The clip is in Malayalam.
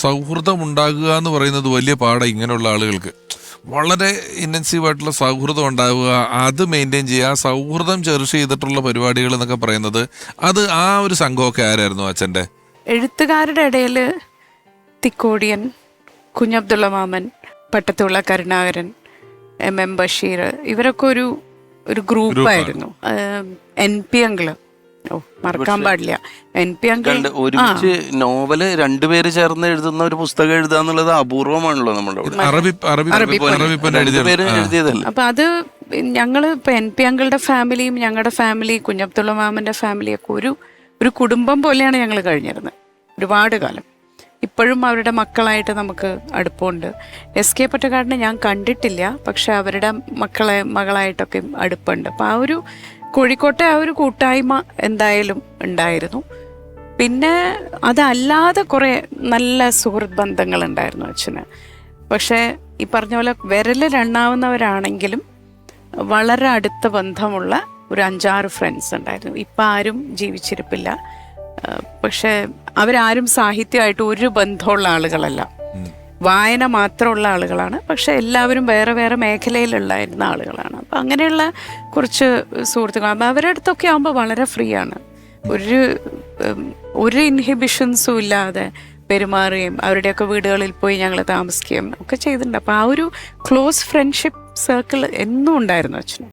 സൗഹൃദം ഉണ്ടാകുക എന്ന് പറയുന്നത് വലിയ പാടാ ഇങ്ങനെയുള്ള ആളുകൾക്ക്. വളരെ ഇൻറ്റൻസീവായിട്ടുള്ള സൗഹൃദം ഉണ്ടാവുക, അത് മെയിൻറ്റെയിൻ ചെയ്യുക, സൗഹൃദം ചെറിഷ് ചെയ്തിട്ടുള്ള പരിപാടികൾ എന്നൊക്കെ പറയുന്നത്, അത് ആ ഒരു സംഘമൊക്കെ ആരായിരുന്നു അച്ഛൻ്റെ? എഴുത്തുകാരുടെ ഇടയിൽ തിക്കോടിയൻ, കുഞ്ഞബ്ദുള്ള മാമൻ, പട്ടത്തുള്ള കരുണാകരൻ, MM ബഷീർ, ഇവരൊക്കെ ഒരു ഗ്രൂപ്പായിരുന്നു. NP അങ്കിള്, മറക്കാൻ പാടില്ല. NP അങ്കിൾ ഒരുമിച്ച് നോവല് രണ്ടുപേര് ചേർന്ന് എഴുതുന്ന ഒരു പുസ്തകം എഴുതുക എന്നുള്ളത് അപൂർവമാണല്ലോ നമ്മുടെ എഴുതിയതല്ല. അപ്പൊ അത് ഞങ്ങള് ഇപ്പൊ NP അങ്കിളുടെ ഫാമിലിയും ഞങ്ങളുടെ ഫാമിലി, കുഞ്ഞബ്ദുള്ള മാമന്റെ ഫാമിലിയൊക്കെ ഒരു കുടുംബം പോലെയാണ് ഞങ്ങൾ കഴിഞ്ഞിരുന്നത് ഒരുപാട് കാലം. ഇപ്പോഴും അവരുടെ മക്കളായിട്ട് നമുക്ക് അടുപ്പമുണ്ട്. SK പൊറ്റക്കാടിനെ ഞാൻ കണ്ടിട്ടില്ല, പക്ഷെ അവരുടെ മകളായിട്ടൊക്കെ അടുപ്പുണ്ട്. അപ്പം ആ ഒരു കോഴിക്കോട്ടെ ആ ഒരു കൂട്ടായ്മ എന്തായാലും ഉണ്ടായിരുന്നു. പിന്നെ അതല്ലാതെ കുറേ നല്ല സുഹൃത്ത് ബന്ധങ്ങൾ ഉണ്ടായിരുന്നു അച്ഛന്. പക്ഷേ ഈ പറഞ്ഞ പോലെ വിരലിലെണ്ണാവുന്നവരാണെങ്കിലും വളരെ അടുത്ത ബന്ധമുള്ള ഒരു 5-6 ഫ്രണ്ട്സ് ഉണ്ടായിരുന്നു. ഇപ്പം ആരും ജീവിച്ചിരിപ്പില്ല. പക്ഷെ അവരാരും സാഹിത്യമായിട്ട് ഒരു ബന്ധമുള്ള ആളുകളല്ല, വായന മാത്രമുള്ള ആളുകളാണ്. പക്ഷെ എല്ലാവരും വേറെ വേറെ മേഖലയിലുള്ളായിരുന്ന ആളുകളാണ്. അപ്പം അങ്ങനെയുള്ള കുറച്ച് സുഹൃത്തുക്കൾ. അപ്പം അവരുടെ അടുത്തൊക്കെ ആകുമ്പോൾ വളരെ ഫ്രീ ആണ്, ഒരു ഇൻഹിബിഷൻസും ഇല്ലാതെ പെരുമാറുകയും അവരുടെയൊക്കെ വീടുകളിൽ പോയി ഞങ്ങൾ താമസിക്കുകയും ഒക്കെ ചെയ്തിട്ടുണ്ട്. അപ്പം ആ ഒരു ക്ലോസ് ഫ്രണ്ട്ഷിപ്പ് സർക്കിൾ എന്നും ഉണ്ടായിരുന്നു അച്ഛന്.